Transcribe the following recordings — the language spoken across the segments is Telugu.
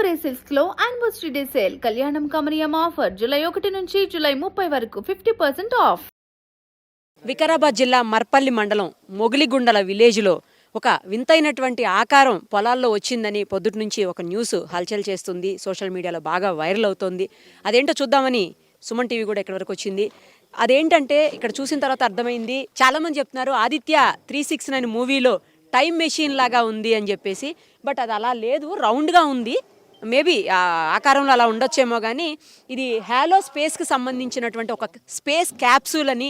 పర్పురే సిల్క్స్ లో యానివర్సరీ డే సేల్ కళ్యాణం కమనీయం ఆఫర్ జూలై 1 నుంచి జూలై 30 వరకు 50% ఆఫ్. వికారాబాద్ జిల్లా మర్పల్లి మండలం మొగిలిగుండల విలేజ్లో ఒక వింతైనటువంటి ఆకారం పొలాల్లో వచ్చిందని పొద్దుటి నుంచి ఒక న్యూస్ హల్చల్ చేస్తుంది. సోషల్ మీడియాలో బాగా వైరల్ అవుతోంది. అదేంటో చూద్దామని సుమన్ టీవీ కూడా ఇక్కడి వరకు వచ్చింది. అదేంటంటే ఇక్కడ చూసిన తర్వాత అర్థమైంది. చాలామంది చెప్తున్నారు ఆదిత్య 369 మూవీలో టైం మెషిన్ లాగా ఉంది అని చెప్పేసి. బట్ అది అలా లేదు, రౌండ్గా ఉంది. మేబీ ఆకారంలో అలా ఉండొచ్చేమో, కానీ ఇది హ్యాలో స్పేస్కి సంబంధించినటువంటి ఒక స్పేస్ క్యాప్సూల్ అని,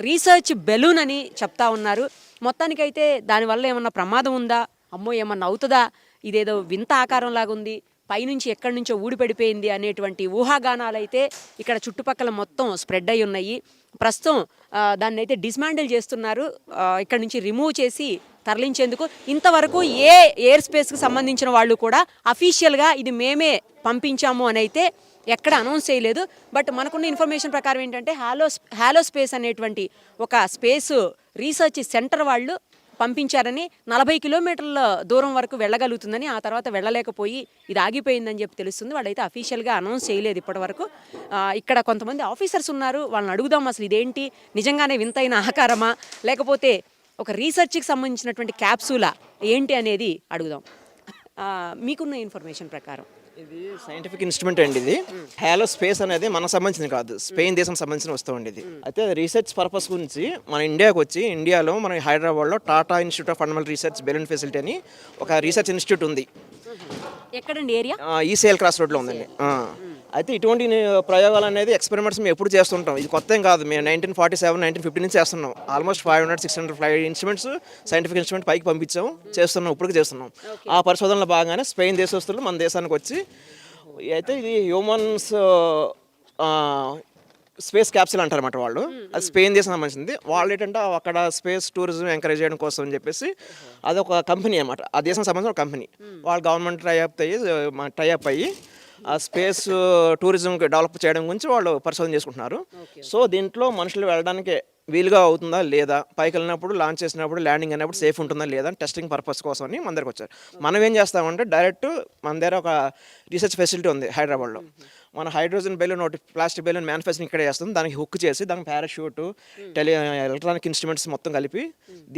రీసెర్చ్ బెలూన్ అని చెప్తా ఉన్నారు. మొత్తానికైతే దానివల్ల ఏమన్నా ప్రమాదం ఉందా, అమ్మో ఏమన్నా అవుతుందా, ఇదేదో వింత ఆకారం లాగా ఉంది, పైనుంచి ఎక్కడి నుంచో ఊడిపడిపోయింది అనేటువంటి ఊహాగానాలు అయితే ఇక్కడ చుట్టుపక్కల మొత్తం స్ప్రెడ్ అయి ఉన్నాయి. ప్రస్తుతం దాన్ని అయితే డిస్మాండిల్ చేస్తున్నారు, ఇక్కడ నుంచి రిమూవ్ చేసి తరలించేందుకు. ఇంతవరకు ఏ ఎయిర్ స్పేస్కి సంబంధించిన వాళ్ళు కూడా అఫీషియల్గా ఇది మేమే పంపించాము అని అయితే ఎక్కడ అనౌన్స్ చేయలేదు. బట్ మనకున్న ఇన్ఫర్మేషన్ ప్రకారం ఏంటంటే హ్యాలో స్పేస్ అనేటువంటి ఒక స్పేస్ రీసెర్చ్ సెంటర్ వాళ్ళు పంపించారని, 40 కిలోమీటర్ల దూరం వరకు వెళ్ళగలుగుతుందని, ఆ తర్వాత వెళ్ళలేకపోయి ఇది ఆగిపోయిందని చెప్పి తెలుస్తుంది. వాళ్ళైతే అఫీషియల్గా అనౌన్స్ చేయలేదు ఇప్పటి వరకు. ఇక్కడ కొంతమంది ఆఫీసర్స్ ఉన్నారు, వాళ్ళని అడుగుదాం అసలు ఇదేంటి, నిజంగానే వింతైన ఆకారమా లేకపోతే ఒక రీసెర్చ్కి సంబంధించినటువంటి క్యాప్సూలా ఏంటి అనేది అడుగుదాం. మీకున్న ఇన్ఫర్మేషన్ ప్రకారం ఇది సైంటిఫిక్ ఇన్స్ట్రుమెంట్ అండి. ఇది హ్యాలో స్పేస్ అనేది మనకు సంబంధించింది కాదు, స్పెయిన్ దేశం సంబంధించిన వస్తువు అండి ఇది. అయితే రీసెర్చ్ పర్పస్ గురించి మన ఇండియాకి వచ్చి, ఇండియాలో మన హైదరాబాద్లో Tata institute of fundamental research balloon facility అని ఒక రీసెర్చ్ ఇన్స్టిట్యూట్ ఉంది. ఎక్కడండి ఏరియా? ఈసీఎల్ క్రాస్ రోడ్లో ఉందండి. అయితే ఇటువంటి ప్రయోగాలు అనేది ఎక్స్పెరిమెంట్స్ మేము ఎప్పుడు చేస్తుంటాం, ఇది కొత్త ఏం కాదు. మేము 1947, 1950 నుంచి చేస్తున్నాం. Almost 500-600 flight instruments, scientific instrument పైకి పంపించాం, చేస్తున్నాం, ఇప్పటికి చేస్తున్నాం. ఆ పరిశోధనలో భాగంగానే స్పెయిన్ దేశస్తులు మన దేశానికి వచ్చి, అయితే ఇది హ్యూమన్స్ స్పేస్ క్యాప్సూల్ అంటారన్నమాట వాళ్ళు. అది స్పెయిన్ దేశం సంబంధించింది. వాళ్ళు ఏంటంటే అక్కడ స్పేస్ టూరిజం ఎంకరేజ్ చేయడం కోసం అని చెప్పేసి అదొక కంపెనీ అన్నమాట, ఆ దేశం సంబంధించిన ఒక కంపెనీ. వాళ్ళు గవర్నమెంట్ టైఅప్ అయ్యి ఆ స్పేస్ టూరిజం డెవలప్ చేయడం గురించి వాళ్ళు పరిశోధన చేసుకుంటున్నారు. సో దీంట్లో మనుషులు వెళ్ళడానికి వీలుగా అవుతుందా లేదా, పైకి వెళ్ళినప్పుడు లాంచ్ చేసినప్పుడు ల్యాండింగ్ అయినప్పుడు సేఫ్ ఉంటుందా లేదా అని టెస్టింగ్ పర్పస్ కోసం అని మన దగ్గరకు వచ్చారు. మనం ఏం చేస్తామంటే డైరెక్ట్ మన దగ్గర ఒక రీసెర్చ్ ఫెసిలిటీ ఉంది హైదరాబాద్లో. మన హైడ్రోజన్ బెలూన్ ఒకటి, ప్లాస్టిక్ బెలూన్ మ్యానుఫ్యాక్చరింగ్ ఇక్కడే చేస్తుంది. దానికి హుక్ చేసి దానికి పారాషూట్, ఎలక్ట్రానిక్ ఇన్స్ట్రుమెంట్స్ మొత్తం కలిపి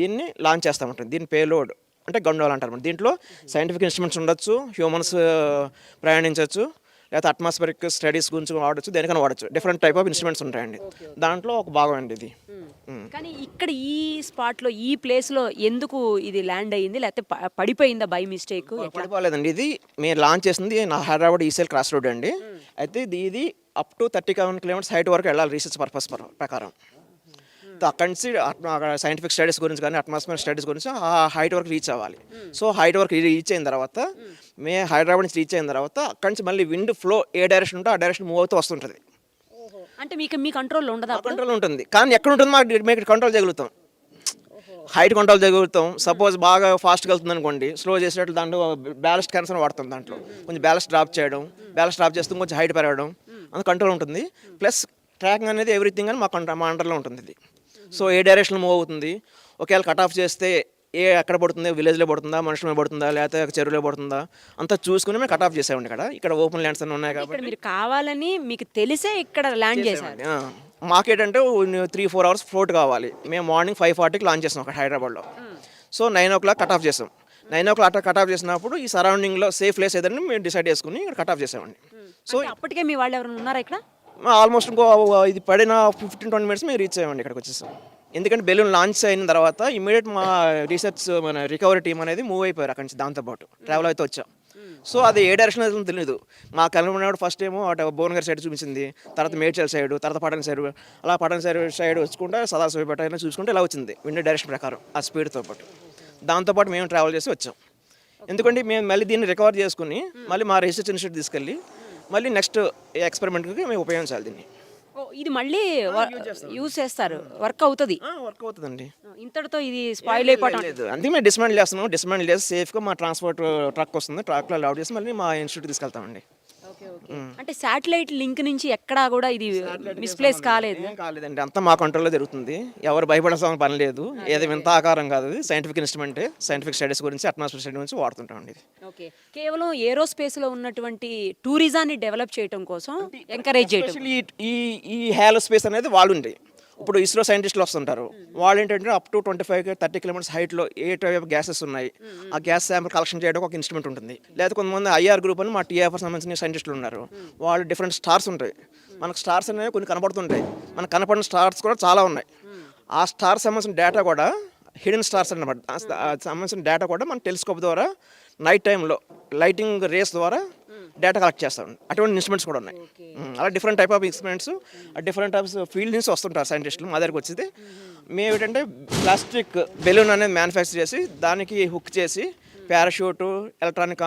దీన్ని లాంచ్ చేస్తామంటుంది. దీని పేలోడ్ అంటే గండోల్ అంటారు. దీంట్లో సైంటిఫిక్ ఇన్స్ట్రుమెంట్స్ ఉండొచ్చు, హ్యూమన్స్ ప్రయాణించవచ్చు, లేకపోతే అట్మాస్ఫిరిక్ స్టడీస్ గురించి వాడచ్చు, దేనికైనా వాడచ్చు. డిఫరెంట్ టైప్ ఆఫ్ ఇన్స్ట్రుమెంట్స్ ఉంటాయండి. దాంట్లో ఒక భాగం అండి ఇది. కానీ ఇక్కడ ఈ స్పాట్లో, ఈ ప్లేస్లో ఎందుకు ఇది ల్యాండ్ అయ్యింది, లేకపోతే పడిపోయిందా బై మిస్టేక్? పడిపోలేదండి, ఇది మేము లాంచ్ చేసింది నా హైదరాబాద్ ఈసీఎల్ క్రాస్ రోడ్ అండి. అయితే ఇది అప్ టు 37 కిలోమీటర్స్ హైట్ వరకు వెళ్ళాలి రీసెర్చ్ పర్పస్ ప్రకారం. అక్కడి నుంచి సైంటిఫిక్ స్టడీస్ గురించి కానీ అట్మాస్ఫియర్ స్టడీస్ గురించి ఆ హైట్ వరకు రీచ్ అవ్వాలి. సో హైట్ వరకు రీచ్ అయిన తర్వాత, హైదరాబాద్ నుంచి రీచ్ అయిన తర్వాత అక్కడి నుంచి మళ్ళీ విండ్ ఫ్లో ఏ డైరెక్షన్ ఉంటే ఆ డైరెక్షన్ మూవ్ అవుతూ వస్తుంటుంది. అంటే మీ కంట్రోల్లో ఉండదు? కంట్రోల్ ఉంటుంది, కానీ ఎక్కడ ఉంటుంది మేము కంట్రోల్ చేయగలుగుతాం, హైట్ కంట్రోల్ చేయగలుగుతాం. సపోజ్ బాగా ఫాస్ట్గా వెళ్తుంది అనుకోండి, స్లో చేసేటట్లు దాంట్లో బ్యాలెస్ట్ కన్సర్న్ వాడతాం. దాంట్లో కొంచెం బ్యాలెన్స్ డ్రాప్ చేయడం, బ్యాలెన్స్ డ్రాప్ చేస్తూ కొంచెం హైట్ పెరగడం, అంత కంట్రోల్ ఉంటుంది. ప్లస్ ట్రాకింగ్ అనేది ఎవ్రీథింగ్ అని మా అండర్లో ఉంటుంది ఇది. సో ఏ డైరెక్షన్లో మూవ్ అవుతుంది, ఒకవేళ కట్ ఆఫ్ చేస్తే ఎక్కడ పడుతుంది, విలేజ్లో పడుతుందా, మనుషుల మీద పడుతుందా, లేకపోతే చెరువులో పడుతుందా, అంతా చూసుకుని మేము కట్ ఆఫ్ చేసామండి. ఇక్కడ ఓపెన్ ల్యాండ్స్ అన్నీ ఉన్నాయి కాబట్టి మీరు కావాలని మీకు తెలిసే ఇక్కడ ల్యాండ్ చేసారు. మాకేంటంటే 3-4 అవర్స్ ఫ్లోట్ కావాలి. మేము మార్నింగ్ 5:40కి లాంచ్ చేసాం అక్కడ హైదరాబాద్లో. సో 9 o'clock కట్ ఆఫ్ చేసాం. 9 o'clock కట్ ఆఫ్ చేసినప్పుడు ఈ సరౌండింగ్లో సేఫ్ ప్లేస్ ఏదని మేము డిసైడ్ చేసుకుని ఇక్కడ కట్ ఆఫ్ చేసామండి. సో అప్పటికే మీ వాళ్ళు ఎవరైనా ఉన్నారా ఇక్కడ? ఆల్మోస్ట్ ఇంకో ఇది పడిన 15-20 minutes మేము రీచ్ అయ్యామండి ఇక్కడికి వచ్చేసాం. ఎందుకంటే బెలూన్ లాంచ్ అయిన తర్వాత ఇమీడియట్ మా రీసెర్చ్ మన రికవరీ టీం అనేది మూవ్ అయిపోయారు అక్కడి నుంచి. దాంతోపాటు ట్రావెల్ అయితే వచ్చాం. సో అది ఏ డైరెక్షన్ అయితే తెలియదు. మా కనుగొన్నప్పుడు ఫస్ట్ ఏమో అటు భువనగిరి సైడ్ చూపించింది, తర్వాత మేడ్చల్ సైడ్, తర్వాత పటాన్ సైడ్, అలా పటాన్ సైడ్ వచ్చుకుంటే సదాశివపేట అయినా చూసుకుంటే ఇలా వచ్చింది విండ్ డైరెక్షన్ ప్రకారం ఆ స్పీడ్తో పాటు. దాంతోపాటు మేము ట్రావెల్ చేసి వచ్చాం. ఎందుకంటే మేము మళ్ళీ దీన్ని రికవర్ చేసుకుని మళ్ళీ మా రీసెర్చ్ ఇన్స్టిట్యూట్ తీసుకెళ్ళి మళ్ళీ నెక్స్ట్ ఎక్స్పెరిమెంట్కి మేము ఉపయోగించాలి దీన్ని. ఇది మళ్ళీ యూజ్ చేస్తారు, వర్క్ అవుతుందండి. ఇంతటితో ఇది స్పాయిల్ అయిపోవడం లేదు. అందుకే మేము డిస్మాండిల్ చేసి సేఫ్గా మా ట్రాన్స్పోర్ట్ ట్రక్ వస్తుంది, ట్రక్లో లోడ్ చేసి మళ్ళీ మా ఇన్స్టిట్యూట్ తీసుకెళ్తామండి. అంటే శాటిలైట్ లింక్ నుంచి ఎక్కడా కూడా ఇది మిస్ప్లేస్ కాలేదు. ఏం కాలేదండి, అంతా మా కంట్రోల్లో జరుగుతుంది. ఎవరు భయపడాల్సిన పని లేదు. ఏది వింత ఆకారం కాదు, ఇది సైంటిఫిక్ ఇన్స్ట్రుమెంటే. సైంటిఫిక్ స్టడీస్ గురించి, అట్మాస్ఫియర్ స్టడీ గురించి వాడుతుంటామండి ఇది. ఓకే, కేవలం ఏరోస్పేస్లో ఉన్నటువంటి టూరిజాన్ని డెవలప్ చేయడం కోసం ఎంకరేజ్ చేయడం. ఎస్పెషల్లీ ఈ ఈ హ్యాలో స్పేస్ అనేది వాళ్ళు ఉంది. ఇప్పుడు ఇస్రో సైంటిస్టులు వస్తుంటారు, వాళ్ళు ఏంటంటే అప్ టు 25-30 కిలోమీటర్స్ హైట్లో ఏ టైప్ గ్యాసెస్ ఉన్నాయి, ఆ గ్యాస్ శాంపుల్ కలెక్షన్ చేయడానికి ఒక ఇన్స్ట్రుమెంట్ ఉంటుంది. లేదా కొంతమంది ఐఆర్ గ్రూప్ అని మా టీఎఫ్ఆర్ సంబంధించిన సైంటిస్టులు ఉన్నారు, వాళ్ళు డిఫరెంట్ స్టార్స్ ఉంటాయి. మనకు స్టార్స్ అనేవి కొన్ని కనపడుతుంటాయి, మనకు కనపడిన స్టార్స్ కూడా చాలా ఉన్నాయి. ఆ స్టార్స్ సంబంధించిన డేటా కూడా హిడెన్ స్టార్స్ అన్నమాట. సంబంధించిన డేటా కూడా మన టెలిస్కోప్ ద్వారా నైట్ టైంలో లైటింగ్ రేస్ ద్వారా డేటా కలెక్ట్ చేస్తాం. అటువంటి ఇన్స్ట్రుమెంట్స్ కూడా ఉన్నాయి. అలా different type of instruments, different types field నుంచి వస్తుంటారు సైంటిస్టులు మా దగ్గరికి వచ్చేది. మేము ఏంటంటే ప్లాస్టిక్ బెలూన్ అనేది మ్యానుఫ్యాక్చర్ చేసి దానికి హుక్ చేసి పారాషూటు, ఎలక్ట్రానిక్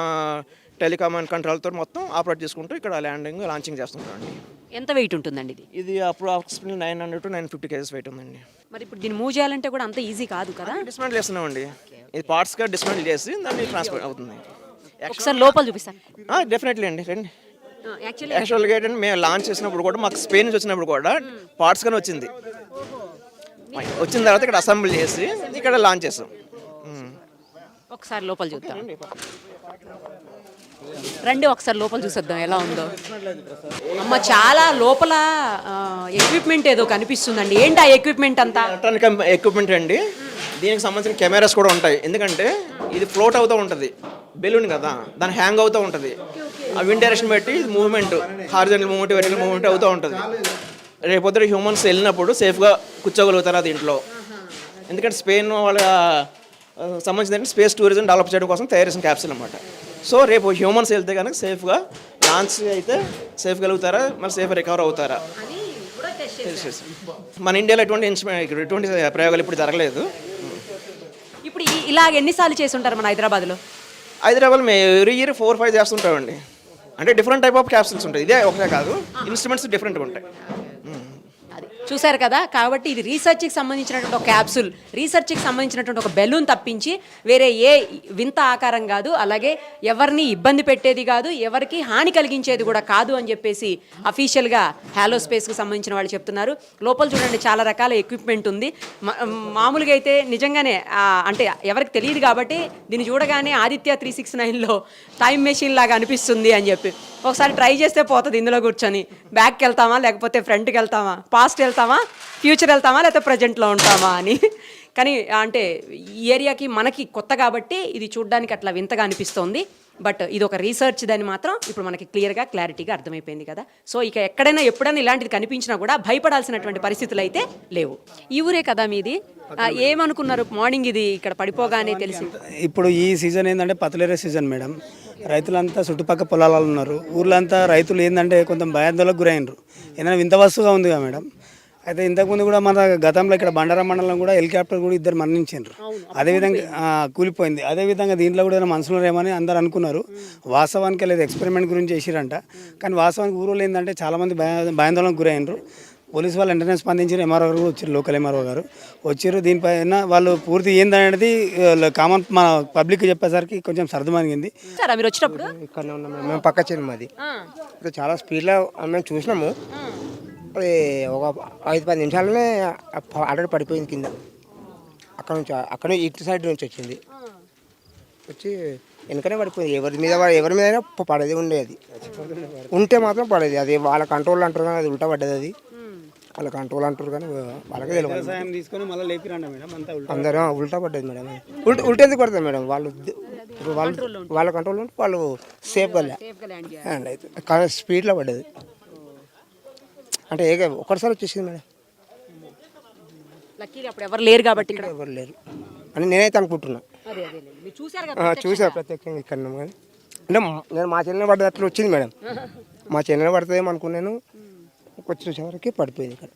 టెలికామన్ కంట్రోల్తో మొత్తం ఆపరేట్ చేసుకుంటూ ఇక్కడ ల్యాండింగ్ లాంచింగ్ చేస్తుంటామండి. ఎంత వెయిట్ ఉంటుందండి ఇది? ఇది అప్రాక్సిమేట్లీ 900 to 950 kgs వెయిట్ ఉందండి. మరి ఇప్పుడు దీన్ని మూవ్ చేయాలంటే కూడా అంత ఈజీ కాదు కదా. డిస్మెంటల్ చేస్తున్నామండి, ఇది పార్ట్స్గా డిస్మెంటల్ చేసి దాన్ని ట్రాన్స్ఫర్ అవుతుంది. ఒకసారి లోపల చూపిస్తాను. డెఫినెట్లీ అండి, రండి. యాక్చువల్లీ యాక్చువల్గా ఏంటంటే మేము లాంచ్ చేసినప్పుడు కూడా మాకు స్పెయిన్ నుంచి వచ్చినప్పుడు కూడా పార్ట్స్గానే వచ్చింది. వచ్చిన తర్వాత ఇక్కడ అసెంబ్లీ చేసి ఇక్కడ లాంచ్ చేసాం. ఒకసారి లోపల చూద్దాం రండి, ఒకసారి లోపల చూసేద్దాం ఎలా ఉందో. అమ్మ, చాలా లోపల ఎక్విప్మెంట్ ఏదో కనిపిస్తుందండి. ఏంటి ఆ ఎక్విప్మెంట్ అంతా? ఎలక్ట్రానిక్ ఎక్విప్మెంట్ అండి. దీనికి సంబంధించిన కెమెరాస్ కూడా ఉంటాయి. ఎందుకంటే ఇది ఫ్లోట్ అవుతూ ఉంటుంది, బెలూన్ కదా, దాని హ్యాంగ్ అవుతూ ఉంటుంది. ఆ విండ్ డైరెక్షన్ బట్టి movement, horizontal movement, vertical movement అవుతూ ఉంటుంది. రేపొద్దున హ్యూమన్స్ వెళ్ళినప్పుడు సేఫ్గా కూర్చోగలుగుతారు దీంట్లో. ఎందుకంటే స్పెయిన్ వాళ్ళ సంబంధించిన స్పేస్ టూరిజం డెవలప్ చేయడం కోసం తయారు చేసిన క్యాప్సిల్ అన్నమాట. సో రేపు హ్యూమన్స్ వెళ్తే కనుక సేఫ్గా లాంచ్ అయితే సేఫ్ గలుగుతారా, మరి సేఫ్ రికవర్ అవుతారా మన ఇండియాలో ఎటువంటి ప్రయోగాలు ఇప్పుడు జరగలేదు. ఇప్పుడు ఇలాగ ఎన్నిసార్లు చేసి ఉంటారు మన హైదరాబాద్లో? హైదరాబాద్ మేము ఎవ్రీ ఇయర్ 4-5 చేస్తుంటామండి. అంటే డిఫరెంట్ టైప్ ఆఫ్ క్యాప్సిల్స్ ఉంటాయి, ఇదే ఒకటే కాదు, ఇన్స్ట్రుమెంట్స్ డిఫరెంట్గా ఉంటాయి. అది చూశారు కదా. కాబట్టి ఇది రీసెర్చ్కి సంబంధించినటువంటి ఒక క్యాప్సూల్, రీసెర్చ్కి సంబంధించినటువంటి ఒక బెలూన్ తప్పించి వేరే ఏ వింత ఆకారం కాదు, అలాగే ఎవరిని ఇబ్బంది పెట్టేది కాదు, ఎవరికి హాని కలిగించేది కూడా కాదు అని చెప్పేసి అఫీషియల్గా హ్యాలో స్పేస్కి సంబంధించిన వాళ్ళు చెప్తున్నారు. లోపల చూడండి, చాలా రకాల ఎక్విప్మెంట్ ఉంది. మామూలుగా అయితే నిజంగానే అంటే ఎవరికి తెలియదు కాబట్టి దీన్ని చూడగానే ఆదిత్య 369లో టైం మెషిన్ లాగా అనిపిస్తుంది అని చెప్పి ఒకసారి ట్రై చేస్తే పోతుంది. ఇందులో కూర్చొని బ్యాక్కి వెళ్తామా, లేకపోతే ఫ్రంట్కి వెళ్తామా, పాస్ట్ వెళ్తామా, ఫ్యూచర్ వెళ్తామా, లేకపోతే ప్రజెంట్లో ఉంటామా అని. కానీ అంటే ఈ ఏరియాకి మనకి కొత్త కాబట్టి ఇది చూడడానికి అట్లా వింతగా అనిపిస్తోంది. బట్ ఇది ఒక రీసెర్చ్ దాన్ని మాత్రం ఇప్పుడు మనకి క్లియర్గా క్లారిటీగా అర్థమైపోయింది కదా. సో ఇక ఎక్కడైనా ఎప్పుడైనా ఇలాంటిది కనిపించినా కూడా భయపడాల్సినటువంటి పరిస్థితులు అయితే లేవు. ఈ ఊరే కదా మీది? ఏమనుకున్నారు మార్నింగ్ ఇది ఇక్కడ పడిపోగానే తెలిసి? ఇప్పుడు ఈ సీజన్ ఏంటంటే పతలేరే సీజన్ మేడం. రైతులంతా చుట్టుపక్కల పొలాలలో ఉన్నారు. ఊర్లంతా రైతులు ఏంటంటే కొంచెం భయాందోళనకు గురైనరు. ఏదైనా వింత వస్తువుగా ఉందిగా మేడం. అయితే ఇంతకుముందు కూడా మన గతంలో ఇక్కడ బండారా మండలం కూడా హెలికాప్టర్ కూడా 2 మరణించారు. అదేవిధంగా కూలిపోయింది. అదేవిధంగా దీంట్లో కూడా మనుషులు ఏమని అందరు అనుకున్నారు. వాస్తవానికి లేదు, ఎక్స్పెరిమెంట్ గురించి చేసిరంట. కానీ వాస్తవానికి ఊరిలో ఏంటంటే చాలామంది భయాందోళనకు గురైనరు. పోలీసు వాళ్ళు వెంటనే స్పందించారు. ఎంఆర్ఓ గారు కూడా వచ్చారు, లోకల్ ఎంఆర్ఓ గారు వచ్చారు. దీనిపైన వాళ్ళు పూర్తి ఏందనేది కామన్ మన పబ్లిక్ చెప్పేసరికి కొంచెం సర్దుమణిగింది. సరే, మీరు వచ్చినప్పుడు ఇక్కడనే ఉన్నాం మేము, పక్క చేను మాది. ఇప్పుడు చాలా స్పీడ్లో మేము చూసినాము. అది ఒక 5-10 నిమిషాలనే ఆల్రెడీ పడిపోయింది కింద. అక్కడ ఇటు సైడ్ నుంచి వచ్చింది, వచ్చి వెనకనే పడిపోయింది. ఎవరి మీద అయినా పడేది ఉండేది, ఉంటే మాత్రం పడేది. అది వాళ్ళ కంట్రోల్ అంటారు కానీ అది ఉల్టా పడ్డది. అది వాళ్ళ కంట్రోల్ అంటారు కానీ వాళ్ళకే తెలియదు. తీసుకొని మళ్ళీ లేపిరండి మేడం, అంతా అందరూ ఉల్టా పడ్డది మేడం. ఉల్టేందుకు పడుతుంది మేడం? వాళ్ళ కంట్రోల్ ఉంటే వాళ్ళు సేఫ్గా ల్యాండ్ అవుతుంది. కానీ స్పీడ్లో పడ్డది అంటే ఒకటిసారి వచ్చేసింది మేడం. లక్కీగా అప్పుడు ఎవరు లేరు కాబట్టి ఇక్కడ ఎవరు లేరు అని నేనైతే అనుకుంటున్నా. చూసాను ప్రత్యేకంగా ఇక్కడ కానీ అంటే నేను మా చెల్లెలు పడ్డది అట్లా వచ్చింది మేడం. మా చెల్లెలు పడుతుందేమో అనుకున్నాను. వచ్చి చూసేవరకు పడిపోయింది. ఇక్కడ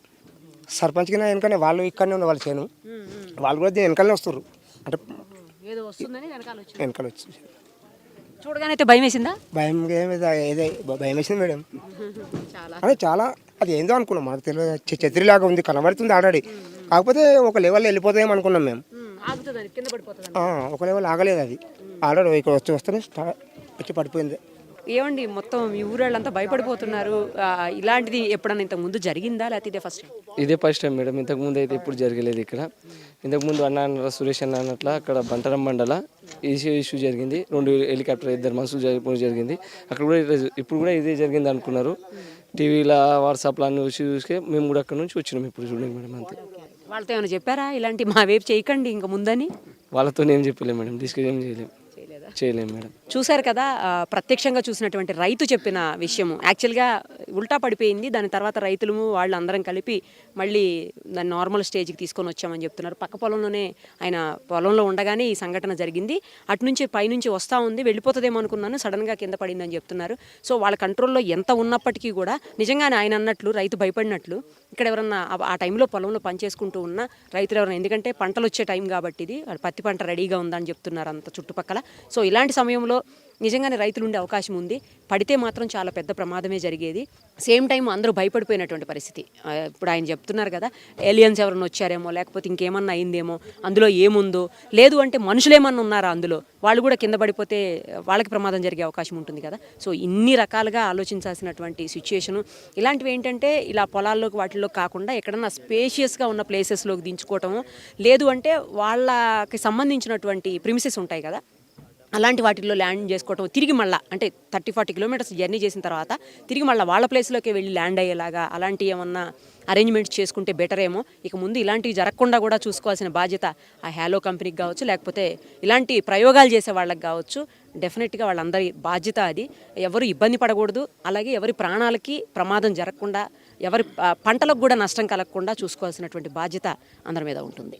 సర్పంచ్కి వెనకనే వాళ్ళు ఇక్కడనే ఉంది వాళ్ళ చేను, వాళ్ళు కూడా వెనకాలనే వస్తారు. అంటే వెనకాల వచ్చి చూడగానే అయితే భయం వేసిందా? భయం భయం వేసింది మేడం. అదే చాలా అది ఏందో అనుకున్నాం, మనకు తెలియదు. ఛత్రిలాగా ఉంది, కనబడుతుంది ఆల్రెడీ. కాకపోతే ఒక లెవెల్లో వెళ్ళిపోతాయేమో అనుకున్నాం మేము. ఒక లెవెల్ ఆగలేదు, అది ఆల్రెడీ ఇక్కడ వస్తేనే వచ్చి పడిపోయింది. ఏమండి మొత్తం మీ ఊరాళ్ళంతా భయపడిపోతున్నారు. ఇలాంటిది ఎప్పుడన్నా ఇంతకు ముందు జరిగిందా లేకపోతే ఇదే ఫస్ట్ టైం? ఇదే ఫస్ట్ టైం మేడం. ఇంతకుముందు అయితే ఎప్పుడు జరగలేదు ఇక్కడ. ఇంతకుముందు సురేష్ అన్న అన్నట్ల అక్కడ బంటరం మండల ఇష్యూ జరిగింది. 2 హెలికాప్టర్ 2 మనుషులు జరిగింది. అక్కడ కూడా ఇప్పుడు కూడా ఇదే జరిగింది అనుకున్నారు. టీవీలో వాట్సాప్లో అన్ని చూసి మేము కూడా అక్కడ నుంచి వచ్చినాం. ఇప్పుడు చూడండి మేడం అంతే. వాళ్ళతో ఏమైనా చెప్పారా ఇలాంటి మా వైపు చేయకండి ఇంక ముందని? వాళ్ళతో ఏం చెప్పలేము మేడం, డిస్కస్ ఏం చేయలేము మేడం. చూశారు కదా, ప్రత్యక్షంగా చూసినటువంటి రైతు చెప్పిన విషయము యాక్చువల్గా ఉల్టా పడిపోయింది. దాని తర్వాత రైతులు వాళ్ళు అందరం కలిపి మళ్ళీ దాన్ని నార్మల్ స్టేజ్కి తీసుకొని వచ్చామని చెప్తున్నారు. పక్క పొలంలోనే ఆయన పొలంలో ఉండగానే ఈ సంఘటన జరిగింది. అటు నుంచి పైనుంచి వస్తూ ఉంది, వెళ్ళిపోతుందేమో అనుకున్నాను, సడన్గా కింద పడిందని చెప్తున్నారు. సో వాళ్ళ కంట్రోల్లో ఎంత ఉన్నప్పటికీ కూడా నిజంగానే ఆయన అన్నట్లు రైతు భయపడినట్లు ఇక్కడ ఎవరన్నా ఆ టైంలో పొలంలో పనిచేసుకుంటూ ఉన్న రైతులు ఎవరైనా, ఎందుకంటే పంటలు వచ్చే టైం కాబట్టి ఇది పత్తి పంట రెడీగా ఉందని చెప్తున్నారు అంత చుట్టుపక్కల. సో ఇలాంటి సమయంలో నిజంగానే రైతులు ఉండే అవకాశం ఉంది. పడితే మాత్రం చాలా పెద్ద ప్రమాదమే జరిగేది. సేమ్ టైం అందరూ భయపడిపోయినటువంటి పరిస్థితి. ఇప్పుడు ఆయన చెప్తున్నారు కదా, ఏలియన్స్ ఎవరైనా వచ్చారేమో లేకపోతే ఇంకేమన్నా అయిందేమో, అందులో ఏముందో, లేదు అంటే మనుషులేమన్నా ఉన్నారా అందులో, వాళ్ళు కూడా కింద పడిపోతే వాళ్ళకి ప్రమాదం జరిగే అవకాశం ఉంటుంది కదా. సో ఇన్ని రకాలుగా ఆలోచించాల్సినటువంటి సిచ్యుయేషను. ఇలాంటివి ఏంటంటే ఇలా పొలాల్లోకి వాటిల్లో కాకుండా ఎక్కడన్నా స్పేషియస్గా ఉన్న ప్లేసెస్లోకి దించుకోవటము, లేదు అంటే వాళ్ళకి సంబంధించినటువంటి ప్రిమిసెస్ ఉంటాయి కదా, అలాంటి వాటిల్లో ల్యాండ్ చేసుకోవటం, తిరిగి మళ్ళీ అంటే 30-40 కిలోమీటర్స్ జర్నీ చేసిన తర్వాత తిరిగి మళ్ళీ వాళ్ళ ప్లేస్లోకి వెళ్ళి ల్యాండ్ అయ్యేలాగా అలాంటి ఏమన్నా అరేంజ్మెంట్స్ చేసుకుంటే బెటర్ ఏమో. ఇక ముందు ఇలాంటివి జరగకుండా కూడా చూసుకోవాల్సిన బాధ్యత ఆ హ్యాలో కంపెనీకి కావచ్చు, లేకపోతే ఇలాంటి ప్రయోగాలు చేసే వాళ్ళకి కావచ్చు. డెఫినెట్గా వాళ్ళందరి బాధ్యత అది. ఎవరు ఇబ్బంది పడకూడదు, అలాగే ఎవరి ప్రాణాలకి ప్రమాదం జరగకుండా, ఎవరి పంటలకు కూడా నష్టం కలగకుండా చూసుకోవాల్సినటువంటి బాధ్యత అందరి మీద ఉంటుంది.